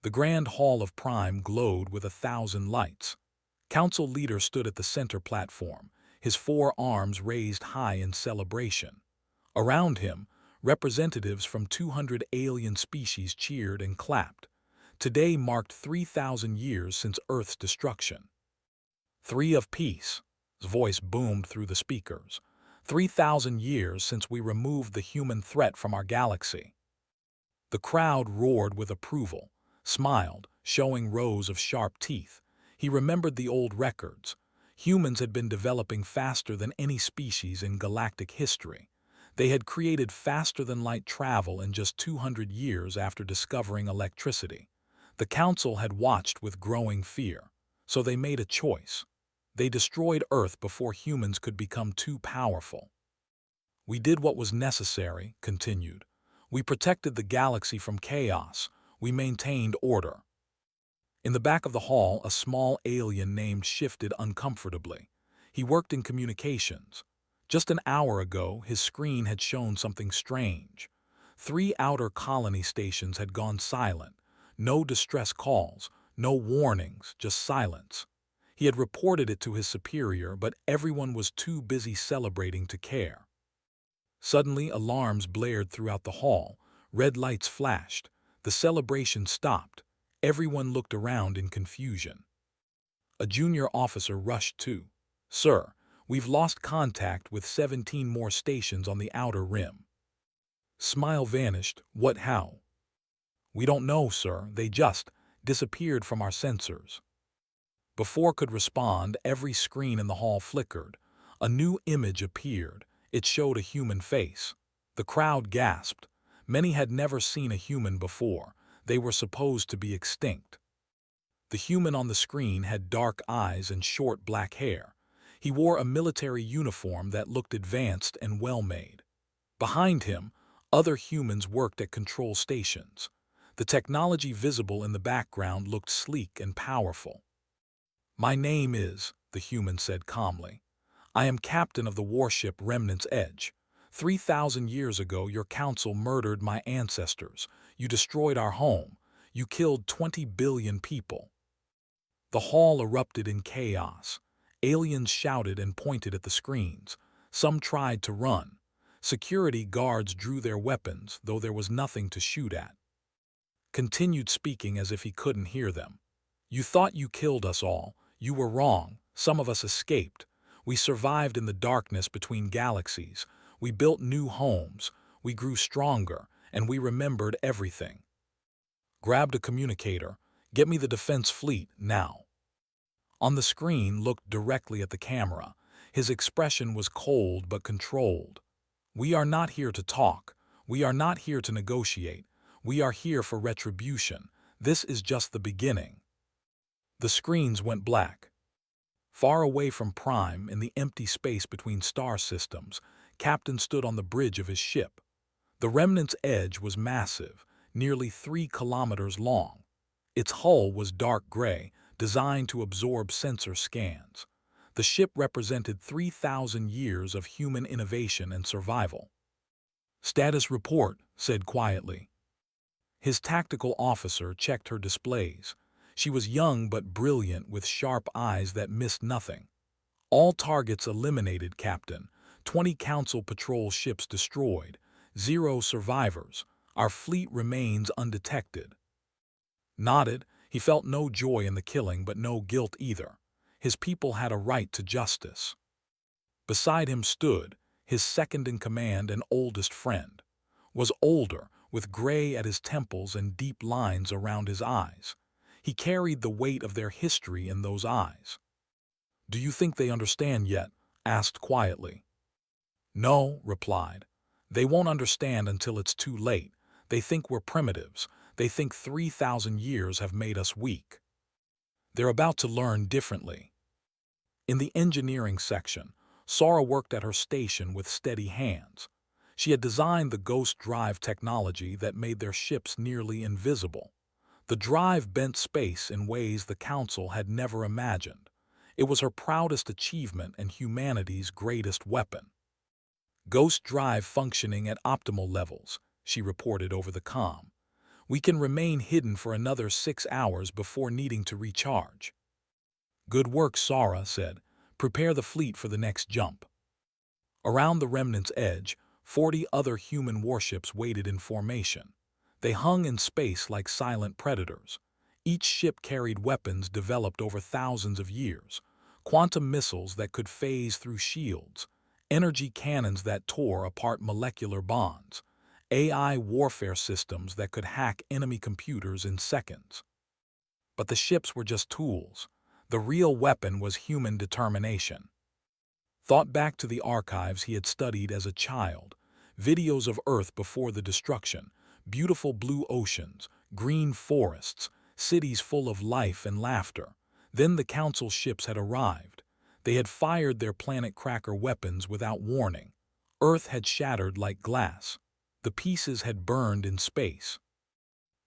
The grand hall of Prime glowed with 1,000 lights. Council leader stood at the center platform, his 4 arms raised high in celebration. Around him, representatives from 200 alien species cheered and clapped. Today marked 3,000 years since Earth's destruction. 3 of peace, his voice boomed through the speakers. 3,000 years since we removed the human threat from our galaxy. The crowd roared with approval, smiled, showing rows of sharp teeth. He remembered the old records. Humans had been developing faster than any species in galactic history. They had created faster-than-light travel in just 200 years after discovering electricity. The Council had watched with growing fear, so they made a choice. They destroyed Earth before humans could become too powerful. We did what was necessary, continued. We protected the galaxy from chaos. We maintained order. In the back of the hall, a small alien named shifted uncomfortably. He worked in communications. Just an hour ago, his screen had shown something strange. 3 outer colony stations had gone silent. No distress calls, no warnings, just silence. He had reported it to his superior, but everyone was too busy celebrating to care. Suddenly, alarms blared throughout the hall. Red lights flashed. The celebration stopped. Everyone looked around in confusion. A junior officer rushed too. "Sir, we've lost contact with 17 more stations on the outer rim." Smile vanished. "What, how?" "We don't know, sir. They just disappeared from our sensors." Before could respond, every screen in the hall flickered. A new image appeared. It showed a human face. The crowd gasped. Many had never seen a human before. They were supposed to be extinct. The human on the screen had dark eyes and short black hair. He wore a military uniform that looked advanced and well-made. Behind him, other humans worked at control stations. The technology visible in the background looked sleek and powerful. "My name is," the human said calmly. "I am captain of the warship Remnant's Edge. 3,000 years ago, your council murdered my ancestors. You destroyed our home. You killed 20 billion people." The hall erupted in chaos. Aliens shouted and pointed at the screens. Some tried to run. Security guards drew their weapons, though there was nothing to shoot at. Continued speaking as if he couldn't hear them. "You thought you killed us all. You were wrong. Some of us escaped. We survived in the darkness between galaxies. We built new homes. We grew stronger, and we remembered everything. Grabbed a communicator. Get me the defense fleet, now." On the screen, looked directly at the camera. His expression was cold but controlled. "We are not here to talk. We are not here to negotiate. We are here for retribution. This is just the beginning." The screens went black. Far away from Prime, in the empty space between star systems, Captain stood on the bridge of his ship. The Remnant's Edge was massive, nearly 3 kilometers long. Its hull was dark gray, designed to absorb sensor scans. The ship represented 3,000 years of human innovation and survival. "Status report," said quietly. His tactical officer checked her displays. She was young but brilliant, with sharp eyes that missed nothing. "All targets eliminated, Captain. 20 Council patrol ships destroyed. 0 survivors. Our fleet remains undetected." Nodded. He felt no joy in the killing, but no guilt either. His people had a right to justice. Beside him stood his second-in-command and oldest friend. Was older, with gray at his temples and deep lines around his eyes. He carried the weight of their history in those eyes. "Do you think they understand yet?" asked quietly. "No," replied. "They won't understand until it's too late. They think we're primitives. They think 3,000 years have made us weak. They're about to learn differently." In the engineering section, Sora worked at her station with steady hands. She had designed the ghost drive technology that made their ships nearly invisible. The drive bent space in ways the Council had never imagined. It was her proudest achievement and humanity's greatest weapon. "Ghost drive functioning at optimal levels," she reported over the comm. We can remain hidden for another 6 hours before needing to recharge." "Good work," Sara said. "Prepare the fleet for the next jump." Around the remnant's edge, 40 other human warships waited in formation. They hung in space like silent predators. Each ship carried weapons developed over thousands of years, quantum missiles that could phase through shields, energy cannons that tore apart molecular bonds, AI warfare systems that could hack enemy computers in seconds. But the ships were just tools. The real weapon was human determination. Thought back to the archives he had studied as a child, videos of Earth before the destruction, beautiful blue oceans, green forests, cities full of life and laughter. Then the Council ships had arrived. They had fired their planet cracker weapons without warning. Earth had shattered like glass. The pieces had burned in space.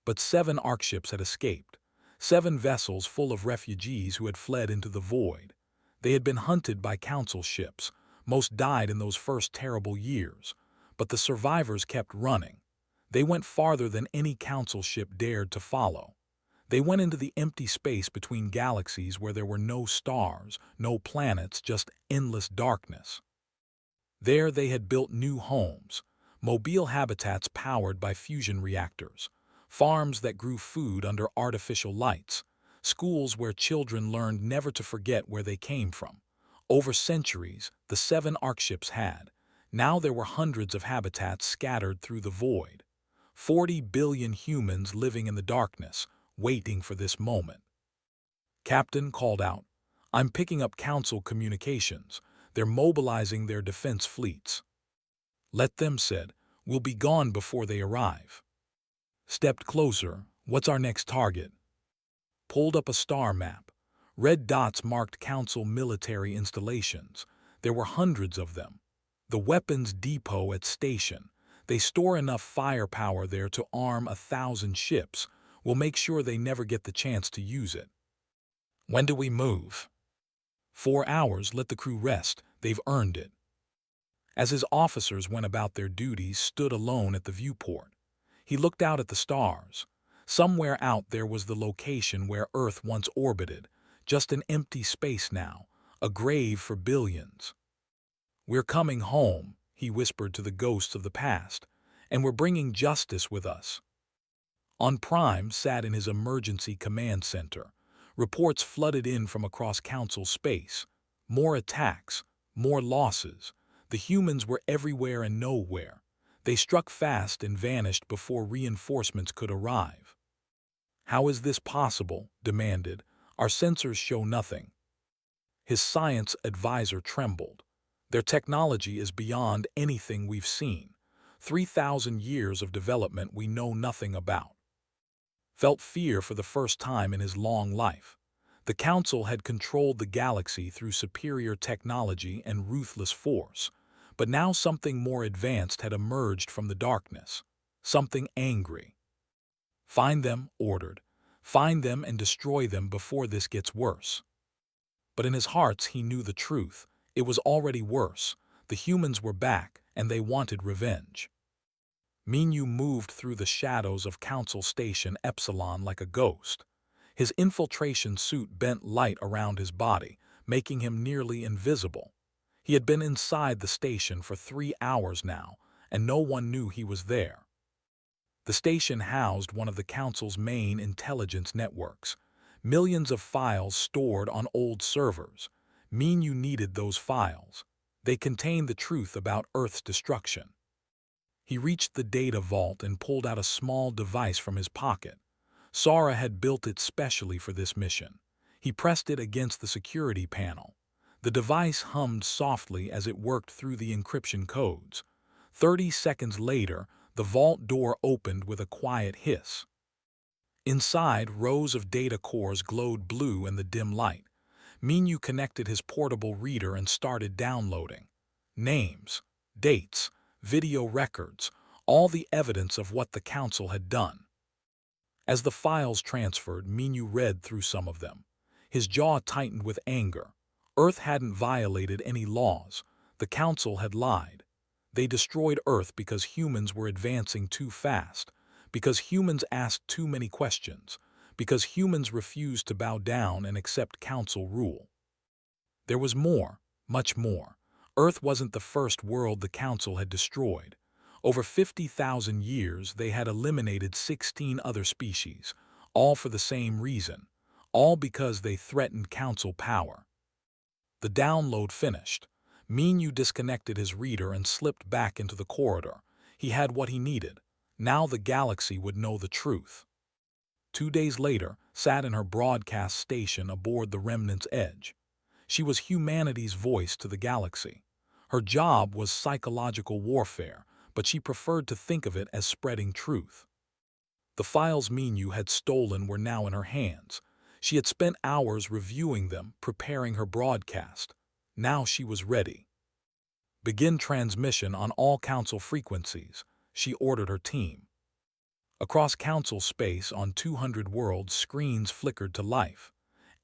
But 7 Arcships had escaped. 7 vessels full of refugees who had fled into the void. They had been hunted by Council ships. Most died in those first terrible years. But the survivors kept running. They went farther than any Council ship dared to follow. They went into the empty space between galaxies where there were no stars, no planets, just endless darkness. There they had built new homes, mobile habitats powered by fusion reactors, farms that grew food under artificial lights, schools where children learned never to forget where they came from. Over centuries, the 7 Arcships had. Now there were hundreds of habitats scattered through the void. 40 billion humans living in the darkness, waiting for this moment. Captain called out, "I'm picking up Council communications. They're mobilizing their defense fleets." "Let them," said. "We'll be gone before they arrive." Stepped closer. "What's our next target?" Pulled up a star map. Red dots marked Council military installations. There were hundreds of them. The weapons depot at station. They store enough firepower there to arm 1,000 ships. We'll make sure they never get the chance to use it. "When do we move?" 4 hours. Let the crew rest. They've earned it." As his officers went about their duties, stood alone at the viewport. He looked out at the stars. Somewhere out there was the location where Earth once orbited, just an empty space now, a grave for billions. "We're coming home," he whispered to the ghosts of the past, "and we're bringing justice with us." On Prime sat in his emergency command center. Reports flooded in from across Council space. More attacks, more losses. The humans were everywhere and nowhere. They struck fast and vanished before reinforcements could arrive. "How is this possible?" demanded. "Our sensors show nothing." His science advisor trembled. "Their technology is beyond anything we've seen. 3,000 years of development we know nothing about." Felt fear for the first time in his long life. The Council had controlled the galaxy through superior technology and ruthless force, but now something more advanced had emerged from the darkness. Something angry. "Find them," ordered. "Find them and destroy them before this gets worse." But in his heart he knew the truth. It was already worse. The humans were back, and they wanted revenge. Minyu moved through the shadows of Council Station Epsilon like a ghost. His infiltration suit bent light around his body, making him nearly invisible. He had been inside the station for 3 hours now, and no one knew he was there. The station housed one of the Council's main intelligence networks. Millions of files stored on old servers. Minyu needed those files. They contained the truth about Earth's destruction. He reached the data vault and pulled out a small device from his pocket. Sara had built it specially for this mission. He pressed it against the security panel. The device hummed softly as it worked through the encryption codes. 30 seconds later, the vault door opened with a quiet hiss. Inside, rows of data cores glowed blue in the dim light. Minyu connected his portable reader and started downloading. Names, dates, video records, all the evidence of what the Council had done. As the files transferred, Minyu read through some of them. His jaw tightened with anger. Earth hadn't violated any laws. The Council had lied. They destroyed Earth because humans were advancing too fast, because humans asked too many questions, because humans refused to bow down and accept council rule. There was more, much more. Earth wasn't the first world the council had destroyed. Over 50,000 years, they had eliminated 16 other species, all for the same reason, all because they threatened council power. The download finished. Minu disconnected his reader and slipped back into the corridor. He had what he needed. Now the galaxy would know the truth. 2 days later, sat in her broadcast station aboard the Remnant's Edge. She was humanity's voice to the galaxy. Her job was psychological warfare, but she preferred to think of it as spreading truth. The files Minu had stolen were now in her hands. She had spent hours reviewing them, preparing her broadcast. Now she was ready. Begin transmission on all council frequencies, she ordered her team. Across council space on 200 worlds, screens flickered to life.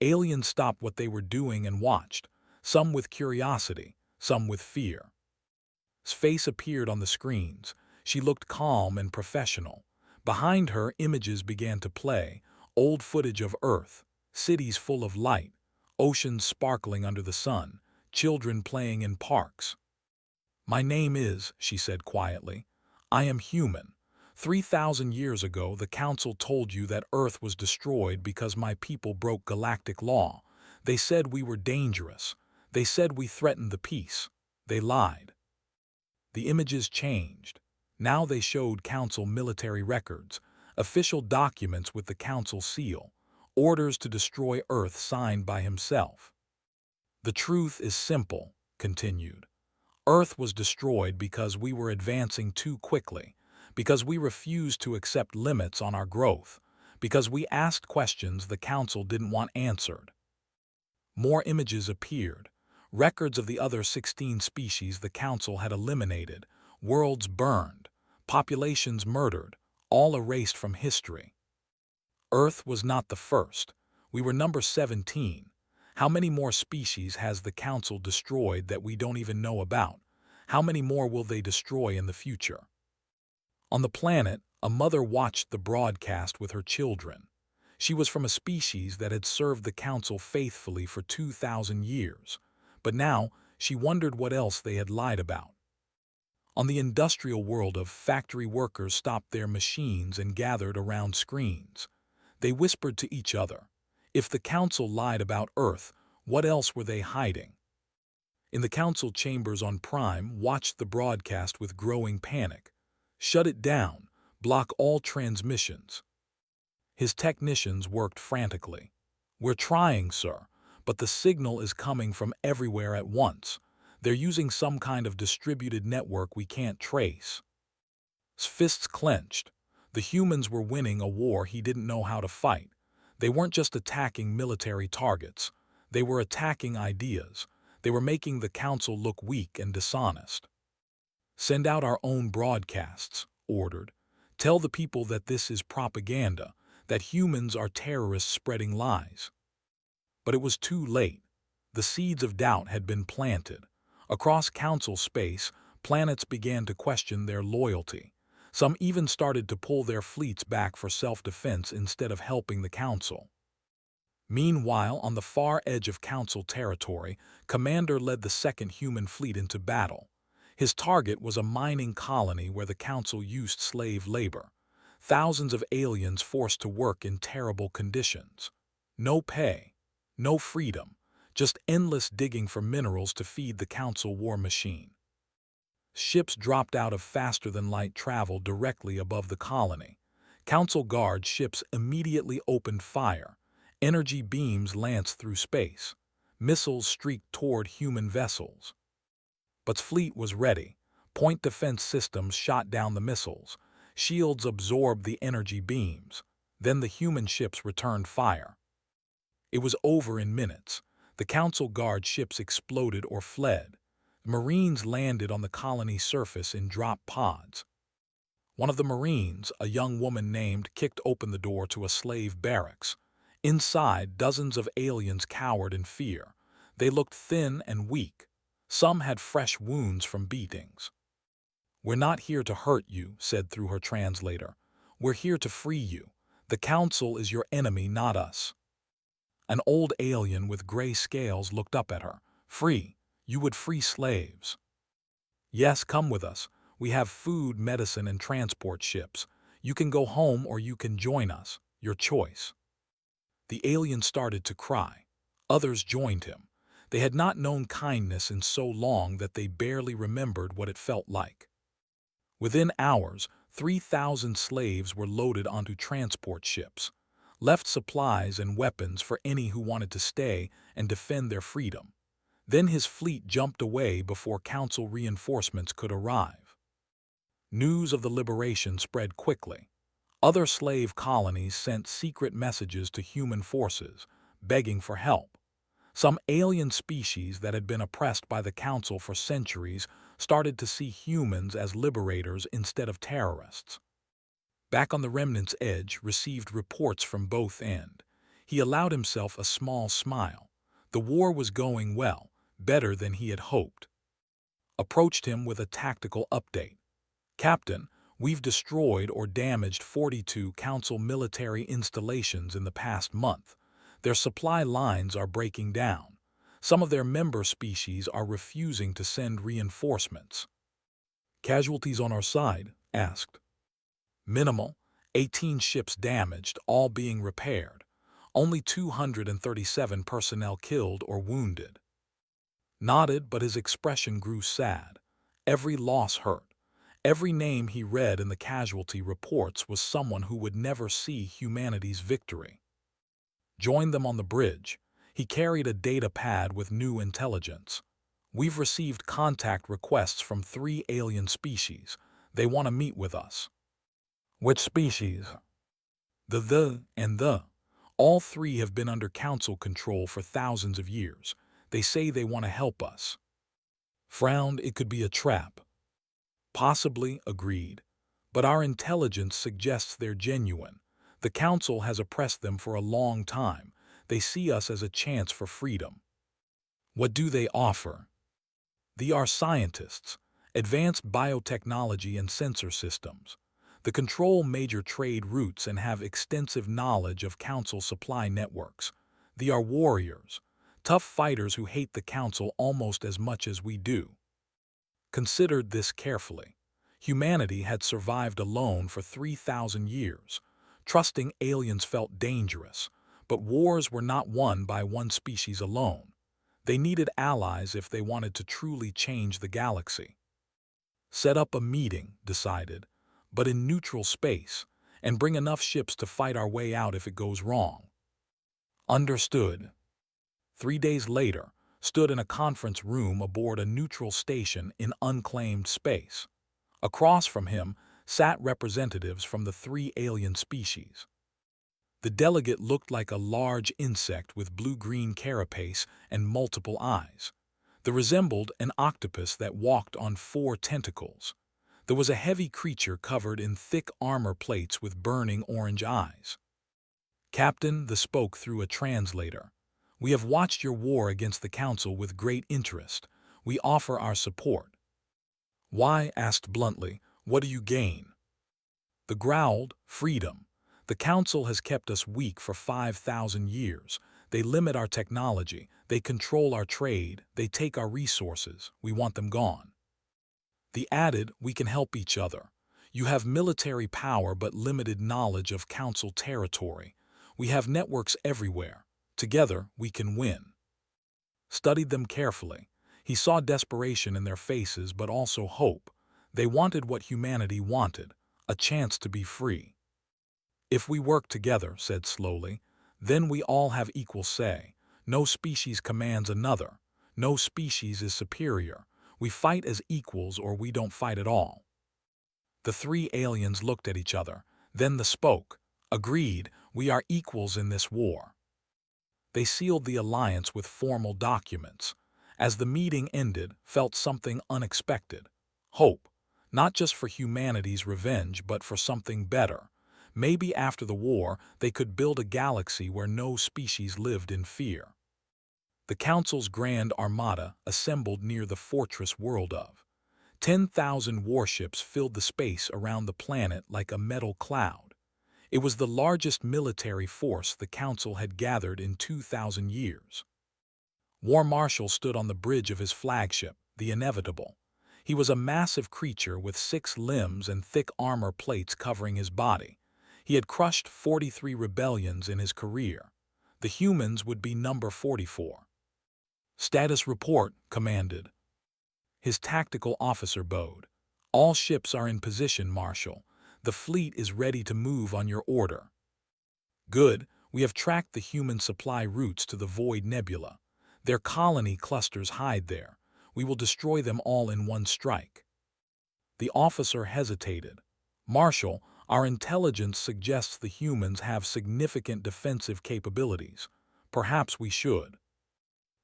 Aliens stopped what they were doing and watched, some with curiosity, some with fear. His face appeared on the screens. She looked calm and professional. Behind her, images began to play, old footage of Earth, cities full of light, oceans sparkling under the sun, children playing in parks. "My name is," she said quietly, "I am human. 3,000 years ago, the Council told you that Earth was destroyed because my people broke galactic law. They said we were dangerous. They said we threatened the peace. They lied." The images changed. Now they showed Council military records, official documents with the Council seal, orders to destroy Earth signed by himself. "The truth is simple," continued. "Earth was destroyed because we were advancing too quickly, because we refused to accept limits on our growth, because we asked questions the Council didn't want answered." More images appeared, records of the other 16 species the Council had eliminated, worlds burned, populations murdered, all erased from history. Earth was not the first. We were number 17. How many more species has the Council destroyed that we don't even know about? How many more will they destroy in the future? On the planet, a mother watched the broadcast with her children. She was from a species that had served the Council faithfully for 2,000 years, but now she wondered what else they had lied about. On the industrial world of factory workers stopped their machines and gathered around screens. They whispered to each other. If the Council lied about Earth, what else were they hiding? In the Council chambers on Prime, watched the broadcast with growing panic. Shut it down. Block all transmissions. His technicians worked frantically. "We're trying, sir, but the signal is coming from everywhere at once. They're using some kind of distributed network we can't trace." His fists clenched. The humans were winning a war he didn't know how to fight. They weren't just attacking military targets. They were attacking ideas. They were making the Council look weak and dishonest. "Send out our own broadcasts," ordered. "Tell the people that this is propaganda, that humans are terrorists spreading lies." But it was too late. The seeds of doubt had been planted. Across Council space, planets began to question their loyalty. Some even started to pull their fleets back for self-defense instead of helping the Council. Meanwhile, on the far edge of Council territory, Commander led the second human fleet into battle. His target was a mining colony where the Council used slave labor. Thousands of aliens forced to work in terrible conditions. No pay, no freedom, just endless digging for minerals to feed the Council war machine. Ships dropped out of faster-than-light travel directly above the colony. Council guard ships immediately opened fire. Energy beams lanced through space. Missiles streaked toward human vessels. But fleet was ready. Point defense systems shot down the missiles. Shields absorbed the energy beams. Then the human ships returned fire. It was over in minutes. The Council guard ships exploded or fled. Marines landed on the colony surface in drop pods. One of the Marines, a young woman named, kicked open the door to a slave barracks. Inside, dozens of aliens cowered in fear. They looked thin and weak. Some had fresh wounds from beatings. "We're not here to hurt you," said through her translator. We're here to free you. The Council is your enemy, not us." An old alien with gray scales looked up at her. "Free? You would free slaves?" "Yes, come with us. We have food, medicine, and transport ships. You can go home or you can join us. Your choice." The alien started to cry. Others joined him. They had not known kindness in so long that they barely remembered what it felt like. Within hours, 3,000 slaves were loaded onto transport ships, left supplies and weapons for any who wanted to stay and defend their freedom. Then his fleet jumped away before Council reinforcements could arrive. News of the liberation spread quickly. Other slave colonies sent secret messages to human forces, begging for help. Some alien species that had been oppressed by the Council for centuries started to see humans as liberators instead of terrorists. Back on the Remnant's edge, received reports from both ends. He allowed himself a small smile. The war was going well, better than he had hoped. Approached him with a tactical update. "Captain, we've destroyed or damaged 42 Council military installations in the past month. Their supply lines are breaking down. Some of their member species are refusing to send reinforcements." "Casualties on our side?" asked. "Minimal. 18 ships damaged, all being repaired. Only 237 personnel killed or wounded." Nodded, but his expression grew sad. Every loss hurt. Every name he read in the casualty reports was someone who would never see humanity's victory. Joined them on the bridge. He carried a data pad with new intelligence. "We've received contact requests from 3 alien species. They want to meet with us." "Which species?" The and the. All 3 have been under Council control for thousands of years. They say they want to help us." Frowned. "It could be a trap." "Possibly," agreed. "But our intelligence suggests they're genuine. The Council has oppressed them for a long time. They see us as a chance for freedom." "What do they offer?" "They are scientists, advanced biotechnology and sensor systems. They control major trade routes and have extensive knowledge of Council supply networks. They are warriors, tough fighters who hate the Council almost as much as we do." Considered this carefully. Humanity had survived alone for 3,000 years. Trusting aliens felt dangerous, but wars were not won by one species alone. They needed allies if they wanted to truly change the galaxy. "Set up a meeting," decided, "but in neutral space, and bring enough ships to fight our way out if it goes wrong." Understood. 3 days later, stood in a conference room aboard a neutral station in unclaimed space. Across from him sat representatives from the 3 alien species. The delegate looked like a large insect with blue-green carapace and multiple eyes. They resembled an octopus that walked on 4 tentacles. There was a heavy creature covered in thick armor plates with burning orange eyes. "Captain," they spoke through a translator, "we have watched your war against the Council with great interest. We offer our support." "Why?" asked bluntly. "What do you gain?" The growled, "Freedom. The Council has kept us weak for 5,000 years. They limit our technology. They control our trade. They take our resources. We want them gone." The added, "We can help each other. You have military power but limited knowledge of Council territory. We have networks everywhere. Together, we can win." Studied them carefully. He saw desperation in their faces but also hope. They wanted what humanity wanted, a chance to be free. "If we work together," said slowly, "then we all have equal say. No species commands another. No species is superior. We fight as equals or we don't fight at all." The 3 aliens looked at each other. Then they spoke. "Agreed, we are equals in this war." They sealed the alliance with formal documents. As the meeting ended, felt something unexpected. Hope, not just for humanity's revenge but for something better. Maybe after the war, they could build a galaxy where no species lived in fear. The Council's Grand Armada assembled near the fortress world of. 10,000 warships filled the space around the planet like a metal cloud. It was the largest military force the Council had gathered in 2,000 years. War Marshal stood on the bridge of his flagship, the Inevitable. He was a massive creature with 6 limbs and thick armor plates covering his body. He had crushed 43 rebellions in his career. The humans would be number 44. "Status report," commanded. His tactical officer bowed. "All ships are in position, Marshal. The fleet is ready to move on your order." "Good. We have tracked the human supply routes to the Void Nebula. Their colony clusters hide there. We will destroy them all in one strike." The officer hesitated. "Marshal, our intelligence suggests the humans have significant defensive capabilities. Perhaps we should."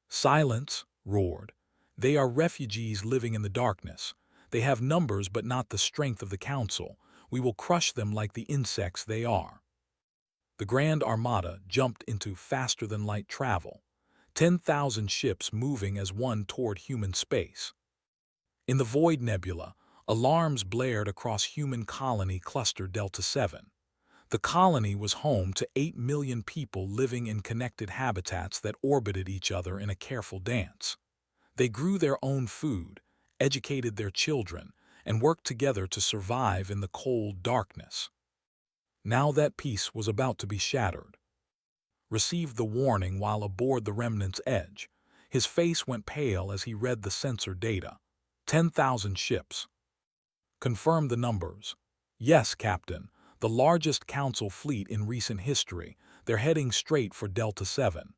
"Silence," roared. "They are refugees living in the darkness. They have numbers but not the strength of the Council. We will crush them like the insects they are." The Grand Armada jumped into faster-than-light travel, 10,000 ships moving as one toward human space. In the Void Nebula, alarms blared across human colony cluster Delta 7. The colony was home to 8 million people living in connected habitats that orbited each other in a careful dance. They grew their own food, educated their children, and worked together to survive in the cold darkness. Now that peace was about to be shattered. Received the warning while aboard the Remnant's edge. His face went pale as he read the sensor data. 10,000 ships. Confirm the numbers. "Yes, Captain. The largest Council fleet in recent history. They're heading straight for Delta 7.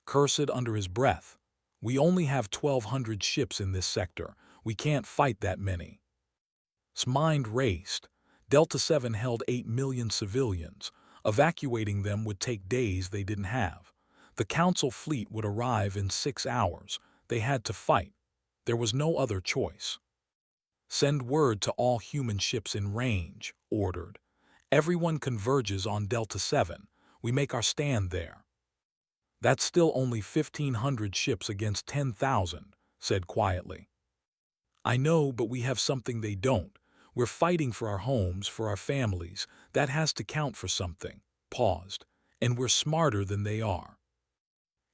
Cursed under his breath. "We only have 1,200 ships in this sector. We can't fight that many." His mind raced. Delta 7 held 8 million civilians. Evacuating them would take days they didn't have. The Council fleet would arrive in 6 hours. They had to fight. There was no other choice. "Send word to all human ships in range," ordered. "Everyone converges on Delta 7. We make our stand there." "That's still only 1,500 ships against 10,000, said quietly. "I know, but we have something they don't. We're fighting for our homes, for our families. That has to count for something." Paused. "And we're smarter than they are."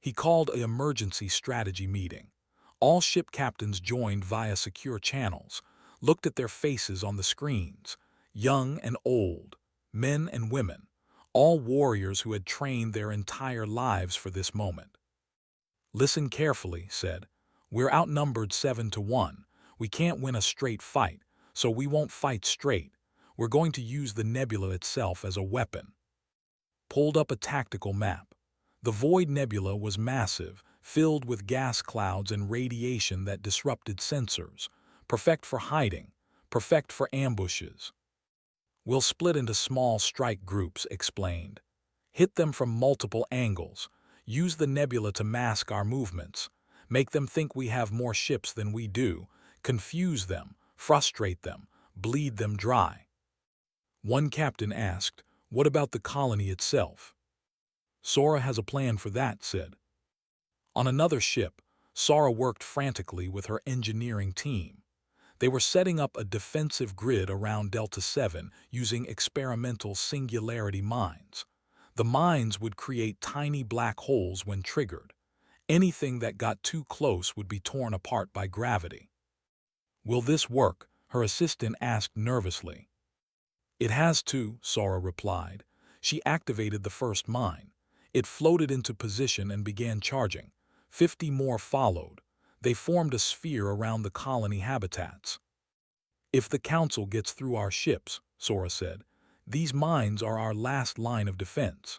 He called an emergency strategy meeting. All ship captains joined via secure channels, looked at their faces on the screens. Young and old, men and women, all warriors who had trained their entire lives for this moment. "Listen carefully," said. "We're outnumbered 7-1. We can't win a straight fight, so we won't fight straight. We're going to use the nebula itself as a weapon." Pulled up a tactical map. The Void Nebula was massive, filled with gas clouds and radiation that disrupted sensors. Perfect for hiding, perfect for ambushes. "We'll split into small strike groups," explained. "Hit them from multiple angles. Use the nebula to mask our movements. Make them think we have more ships than we do. Confuse them, frustrate them, bleed them dry." One captain asked, "What about the colony itself?" "Sora has a plan for that," said. On another ship, Sora worked frantically with her engineering team. They were setting up a defensive grid around Delta 7 using experimental singularity mines. The mines would create tiny black holes when triggered. Anything that got too close would be torn apart by gravity. "Will this work?" her assistant asked nervously. "It has to," Sora replied. She activated the first mine. It floated into position and began charging. 50 more followed. They formed a sphere around the colony habitats. "If the Council gets through our ships," Sora said, "these mines are our last line of defense."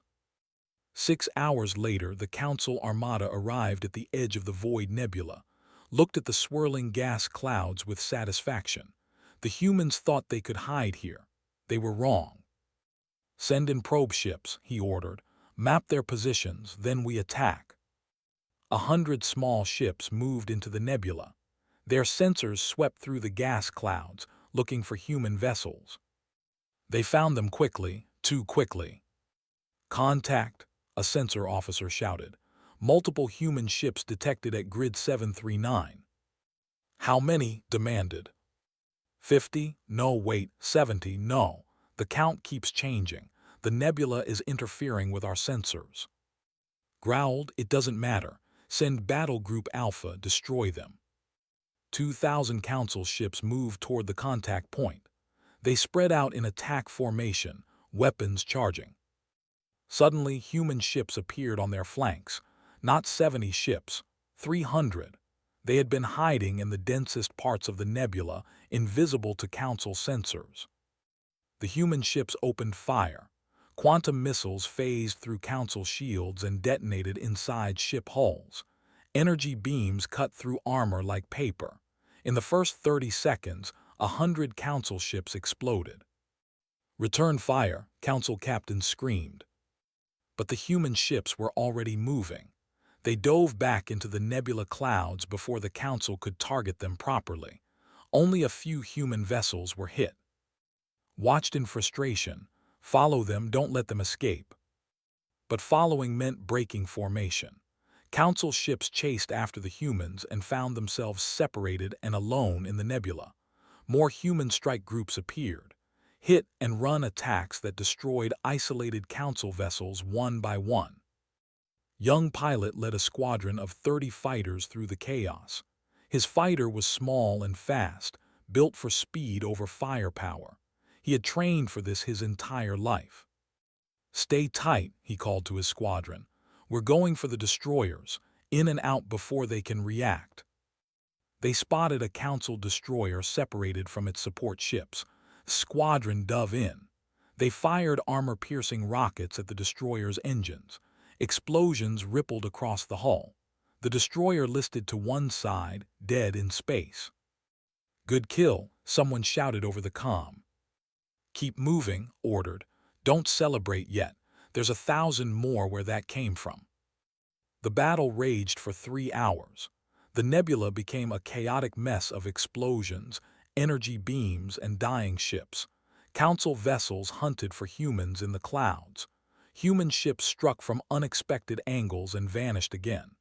6 hours later, the Council Armada arrived at the edge of the Void Nebula, looked at the swirling gas clouds with satisfaction. The humans thought they could hide here. They were wrong. "Send in probe ships," he ordered. "Map their positions, then we attack." 100 small ships moved into the nebula. Their sensors swept through the gas clouds, looking for human vessels. They found them quickly, too quickly. "Contact," a sensor officer shouted. "Multiple human ships detected at grid 739. "How many?" demanded. 50? No, wait, 70, no. The count keeps changing. The nebula is interfering with our sensors. Growled, it doesn't matter. Send Battle Group Alpha, destroy them. 2,000 Council ships moved toward the contact point. They spread out in attack formation, weapons charging. Suddenly, human ships appeared on their flanks. Not 70 ships, 300. They had been hiding in the densest parts of the nebula, invisible to Council sensors. The human ships opened fire. Quantum missiles phased through Council shields and detonated inside ship hulls. Energy beams cut through armor like paper. In the first 30 seconds, 100 Council ships exploded. "Return fire," Council captains screamed. But the human ships were already moving. They dove back into the nebula clouds before the Council could target them properly. Only a few human vessels were hit. Watched in frustration, follow them, don't let them escape. But following meant breaking formation. Council ships chased after the humans and found themselves separated and alone in the nebula. More human strike groups appeared. Hit-and-run attacks that destroyed isolated Council vessels one by one. Young pilot led a squadron of 30 fighters through the chaos. His fighter was small and fast, built for speed over firepower. He had trained for this his entire life. "Stay tight," he called to his squadron. "We're going for the destroyers, in and out before they can react." They spotted a Council destroyer separated from its support ships. The squadron dove in. They fired armor-piercing rockets at the destroyer's engines. Explosions rippled across the hull. The destroyer listed to one side, dead in space. "Good kill," someone shouted over the comm. "Keep moving," ordered. "Don't celebrate yet. There's 1,000 more where that came from." The battle raged for 3 hours. The nebula became a chaotic mess of explosions, energy beams, and dying ships. Council vessels hunted for humans in the clouds. Human ships struck from unexpected angles and vanished again.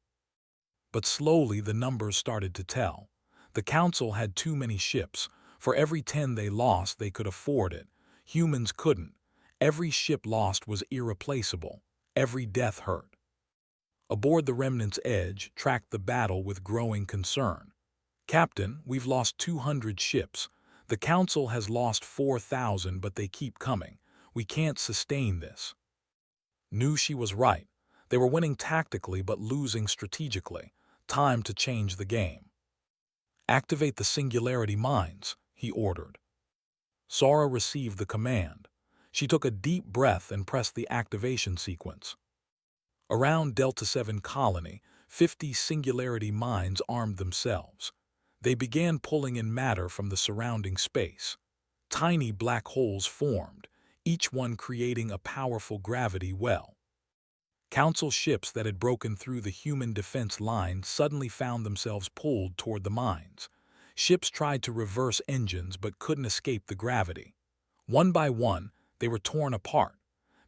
But slowly the numbers started to tell. The Council had too many ships. For every 10 they lost, they could afford it. Humans couldn't. Every ship lost was irreplaceable. Every death hurt. Aboard the Remnant's Edge tracked the battle with growing concern. "Captain, we've lost 200 ships. The Council has lost 4,000, but they keep coming. We can't sustain this." Knew she was right. They were winning tactically but losing strategically. Time to change the game. "Activate the singularity mines," he ordered. Sora received the command. She took a deep breath and pressed the activation sequence. Around Delta 7 Colony, 50 singularity mines armed themselves. They began pulling in matter from the surrounding space. Tiny black holes formed, each one creating a powerful gravity well. Council ships that had broken through the human defense line suddenly found themselves pulled toward the mines. Ships tried to reverse engines but couldn't escape the gravity. One by one, they were torn apart.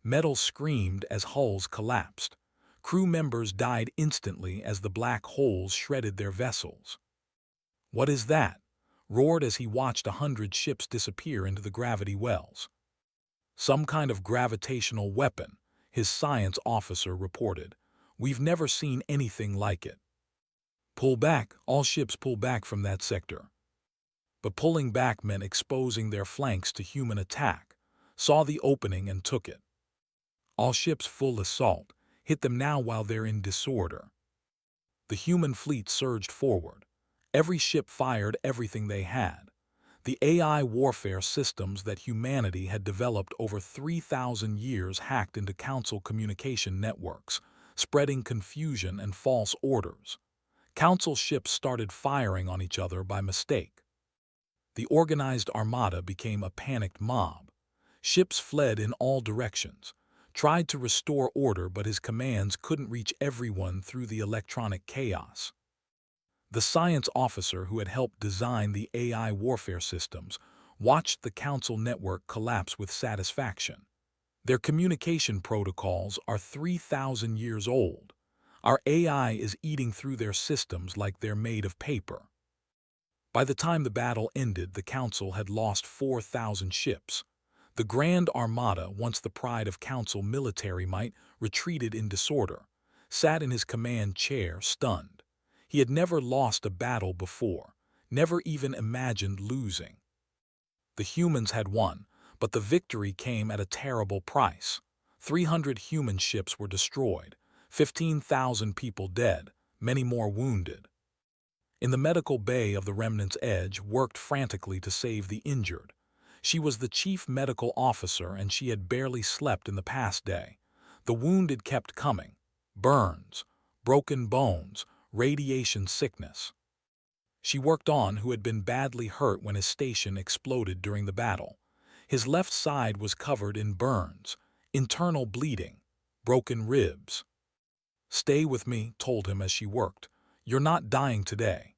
Metal screamed as hulls collapsed. Crew members died instantly as the black holes shredded their vessels. "What is that?" roared as he watched 100 ships disappear into the gravity wells. "Some kind of gravitational weapon," his science officer reported. "We've never seen anything like it." "Pull back," all ships pull back from that sector. But pulling back meant exposing their flanks to human attack. Saw the opening and took it. "All ships full assault. Hit them now while they're in disorder." The human fleet surged forward. Every ship fired everything they had. The AI warfare systems that humanity had developed over 3,000 years hacked into Council communication networks, spreading confusion and false orders. Council ships started firing on each other by mistake. The organized armada became a panicked mob. Ships fled in all directions, tried to restore order, but his commands couldn't reach everyone through the electronic chaos. The science officer who had helped design the AI warfare systems watched the Council network collapse with satisfaction. "Their communication protocols are 3,000 years old. Our AI is eating through their systems like they're made of paper." By the time the battle ended, the Council had lost 4,000 ships. The Grand Armada, once the pride of Council military might, retreated in disorder, sat in his command chair, stunned. He had never lost a battle before, never even imagined losing. The humans had won, but the victory came at a terrible price. 300 human ships were destroyed, 15,000 people dead, many more wounded. In the medical bay of the Remnant's Edge worked frantically to save the injured. She was the chief medical officer and she had barely slept in the past day. The wounded kept coming. Burns, broken bones, radiation sickness. She worked on who had been badly hurt when his station exploded during the battle. His left side was covered in burns, internal bleeding, broken ribs. "Stay with me," told him as she worked. "You're not dying today."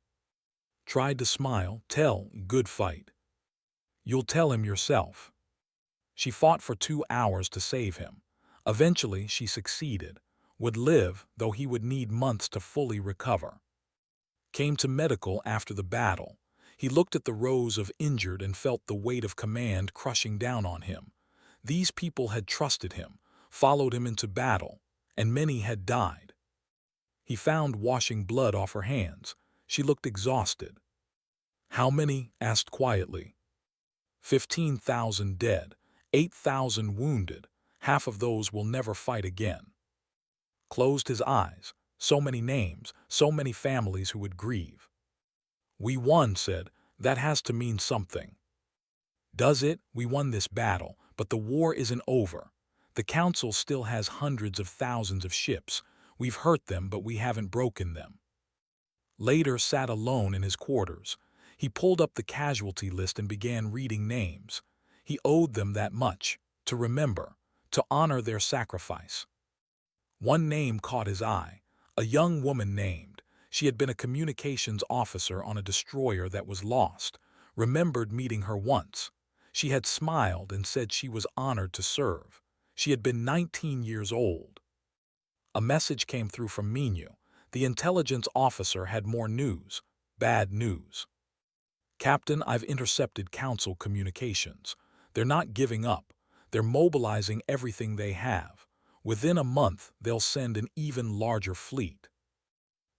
Tried to smile, tell, "Good fight." "You'll tell him yourself." She fought for 2 hours to save him. Eventually she succeeded, would live, though he would need months to fully recover. Came to medical after the battle. He looked at the rows of injured and felt the weight of command crushing down on him. These people had trusted him, followed him into battle, and many had died. He found washing blood off her hands. She looked exhausted. "How many?" asked quietly. 15,000 dead, 8,000 wounded. Half of those will never fight again. Closed his eyes. So many names, so many families who would grieve. "We won," said. "That has to mean something." "Does it? We won this battle, but the war isn't over. The Council still has hundreds of thousands of ships. We've hurt them, but we haven't broken them." Later sat alone in his quarters. He pulled up the casualty list and began reading names. He owed them that much, to remember, to honor their sacrifice. One name caught his eye, a young woman named. She had been a communications officer on a destroyer that was lost, remembered meeting her once. She had smiled and said she was honored to serve. She had been 19 years old. A message came through from Minu. The intelligence officer had more news, bad news. "Captain, I've intercepted Council communications. They're not giving up. They're mobilizing everything they have. Within a month, they'll send an even larger fleet."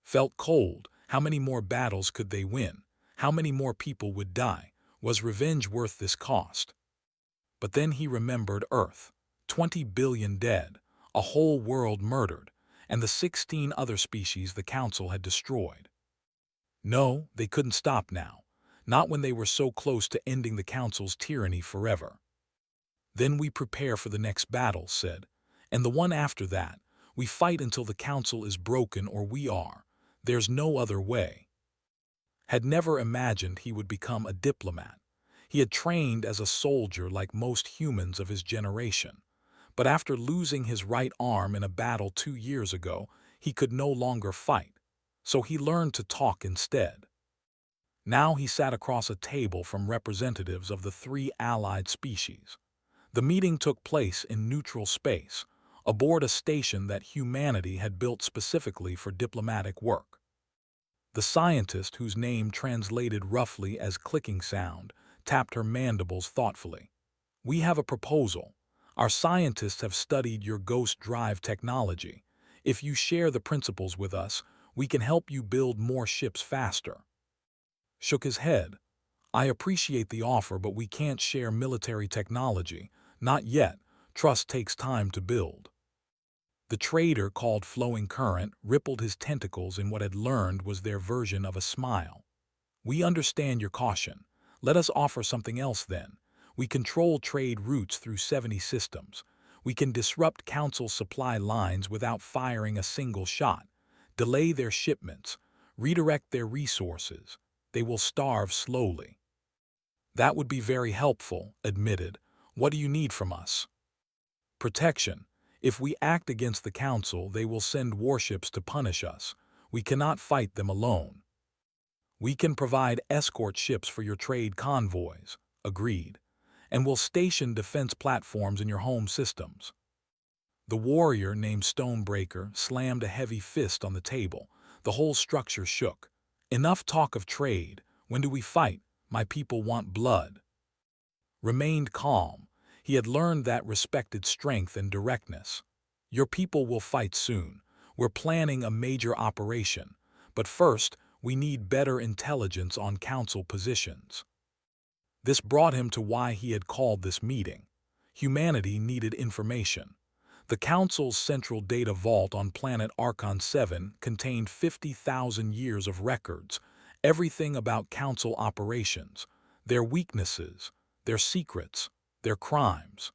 Felt cold. How many more battles could they win? How many more people would die? Was revenge worth this cost? But then he remembered Earth. 20 billion dead, a whole world murdered, and the 16 other species the Council had destroyed. No, they couldn't stop now. Not when they were so close to ending the Council's tyranny forever. "Then we prepare for the next battle," said. "And the one after that. We fight until the Council is broken or we are. There's no other way." Had never imagined he would become a diplomat. He had trained as a soldier like most humans of his generation. But after losing his right arm in a battle 2 years ago, he could no longer fight. So he learned to talk instead. Now he sat across a table from representatives of the 3 allied species. The meeting took place in neutral space, aboard a station that humanity had built specifically for diplomatic work. The scientist, whose name translated roughly as clicking sound, tapped her mandibles thoughtfully. "We have a proposal. Our scientists have studied your ghost drive technology. If you share the principles with us, we can help you build more ships faster." Shook his head. "I appreciate the offer, but we can't share military technology. Not yet. Trust takes time to build." The trader, called Flowing Current, rippled his tentacles in what had learned was their version of a smile. "We understand your caution. Let us offer something else then. We control trade routes through 70 systems. We can disrupt Council supply lines without firing a single shot, delay their shipments, redirect their resources. They will starve slowly." "That would be very helpful," admitted. "What do you need from us?" "Protection. If we act against the Council, they will send warships to punish us. We cannot fight them alone." "We can provide escort ships for your trade convoys." "Agreed. And we'll station defense platforms in your home systems." The warrior named Stonebreaker slammed a heavy fist on the table. The whole structure shook. "Enough talk of trade. When do we fight? My people want blood." Remained calm. He had learned that respected strength and directness. Your people will fight soon. We're planning a major operation. But first, we need better intelligence on council positions. This brought him to why he had called this meeting. Humanity needed information. The Council's central data vault on planet Archon 7 contained 50,000 years of records, everything about Council operations, their weaknesses, their secrets, their crimes.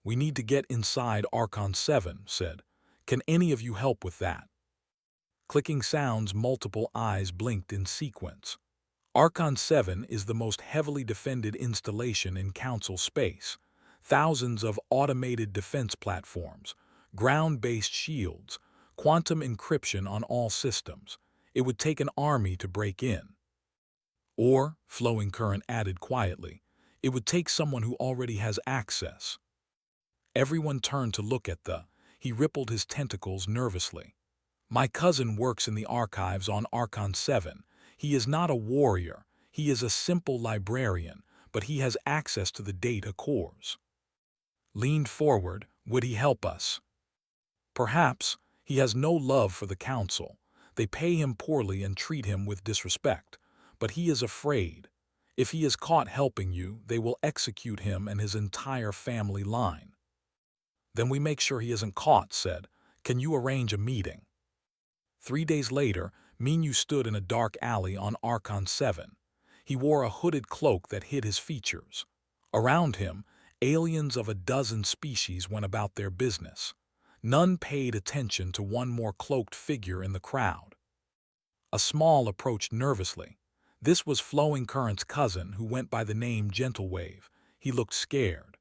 "We need to get inside Archon 7, said. "Can any of you help with that?" Clicking sounds, multiple eyes blinked in sequence. Archon 7 is the most heavily defended installation in Council space. Thousands of automated defense platforms, ground-based shields, quantum encryption on all systems. It would take an army to break in. Or, Flowing Current added quietly, it would take someone who already has access. Everyone turned to look at he rippled his tentacles nervously. "My cousin works in the archives on Archon 7. He is not a warrior, he is a simple librarian, but he has access to the data cores." Leaned forward, "Would he help us?" "Perhaps. He has no love for the council. They pay him poorly and treat him with disrespect. But he is afraid. If he is caught helping you, they will execute him and his entire family line." "Then we make sure he isn't caught," said. "Can you arrange a meeting?" 3 days later, Minyu stood in a dark alley on Archon 7. He wore a hooded cloak that hid his features. Around him, aliens of a dozen species went about their business. None paid attention to one more cloaked figure in the crowd. A small approached nervously. This was Flowing Current's cousin, who went by the name Gentlewave. He looked scared.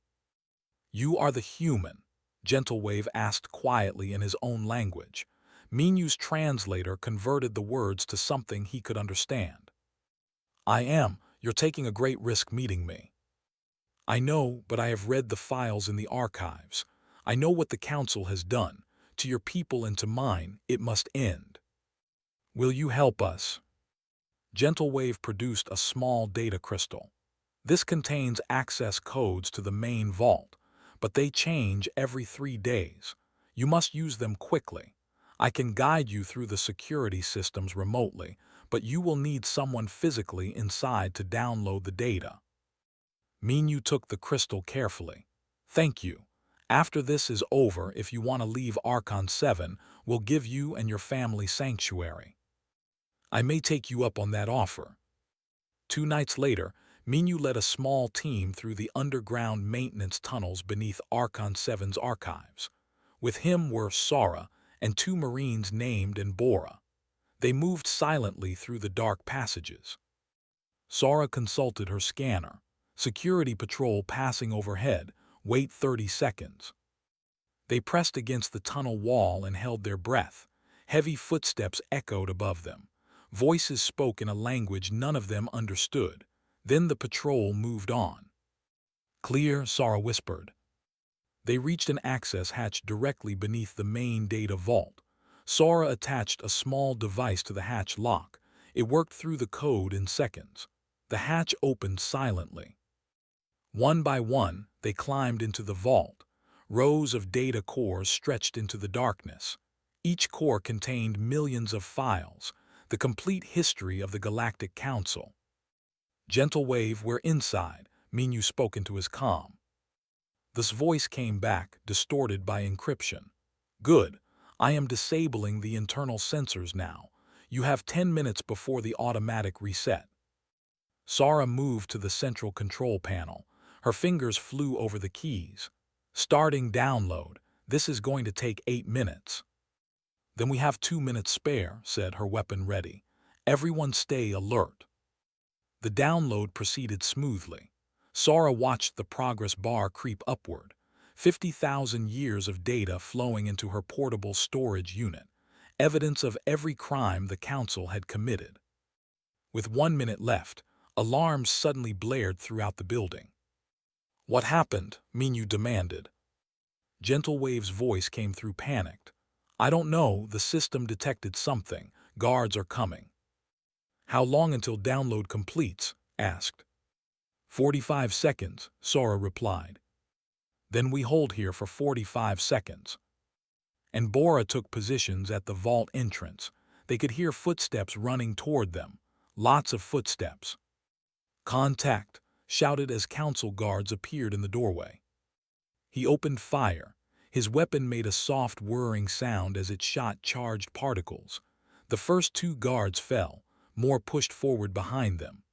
"You are the human?" Gentlewave asked quietly in his own language. Minyu's translator converted the words to something he could understand. "I am. You're taking a great risk meeting me." "I know, but I have read the files in the archives. I know what the council has done. To your people and to mine, it must end. Will you help us?" Gentlewave produced a small data crystal. "This contains access codes to the main vault, but they change every 3 days. You must use them quickly. I can guide you through the security systems remotely, but you will need someone physically inside to download the data." Minyu took the crystal carefully. "Thank you. After this is over, if you want to leave Archon 7, we'll give you and your family sanctuary. I may take you up on that offer." 2 nights later, Minyu led a small team through the underground maintenance tunnels beneath Archon 7's archives. With him were Sora and 2 Marines named and Bora. They moved silently through the dark passages. Sora consulted her scanner. "Security patrol passing overhead. Wait 30 seconds." They pressed against the tunnel wall and held their breath. Heavy footsteps echoed above them. Voices spoke in a language none of them understood. Then the patrol moved on. "Clear," Sora whispered. They reached an access hatch directly beneath the main data vault. Sora attached a small device to the hatch lock. It worked through the code in seconds. The hatch opened silently. One by one, they climbed into the vault. Rows of data cores stretched into the darkness. Each core contained millions of files, the complete history of the Galactic Council. "Gentlewave, we're inside," Minyu spoke into his comm. This voice came back, distorted by encryption. "Good. I am disabling the internal sensors now. You have 10 minutes before the automatic reset." Sora moved to the central control panel. Her fingers flew over the keys. "Starting download. This is going to take 8 minutes. "Then we have 2 minutes spare," said, her weapon ready. "Everyone stay alert." The download proceeded smoothly. Sora watched the progress bar creep upward. 50,000 years of data flowing into her portable storage unit. Evidence of every crime the Council had committed. With 1 minute left, alarms suddenly blared throughout the building. "What happened?" Minyu demanded. Gentlewave's voice came through panicked. "I don't know, the system detected something. Guards are coming." "How long until download completes?" asked. 45 seconds, Sora replied. Then we hold here for 45 seconds. And Bora took positions at the vault entrance. They could hear footsteps running toward them. Lots of footsteps. "Contact!" shouted as council guards appeared in the doorway. He opened fire. His weapon made a soft whirring sound as it shot charged particles. The first two guards fell. More pushed forward behind them.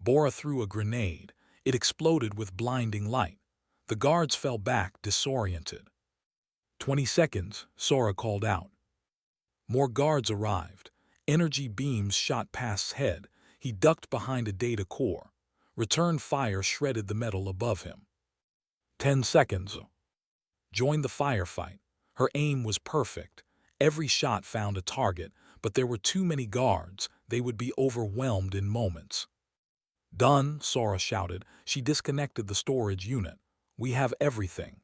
Bora threw a grenade. It exploded with blinding light. The guards fell back, disoriented. 20 seconds, Sora called out. More guards arrived. Energy beams shot past his head. He ducked behind a data core. Return fire shredded the metal above him. 10 seconds. Joined the firefight. Her aim was perfect. Every shot found a target, but there were too many guards. They would be overwhelmed in moments. "Done," Sora shouted. She disconnected the storage unit. "We have everything."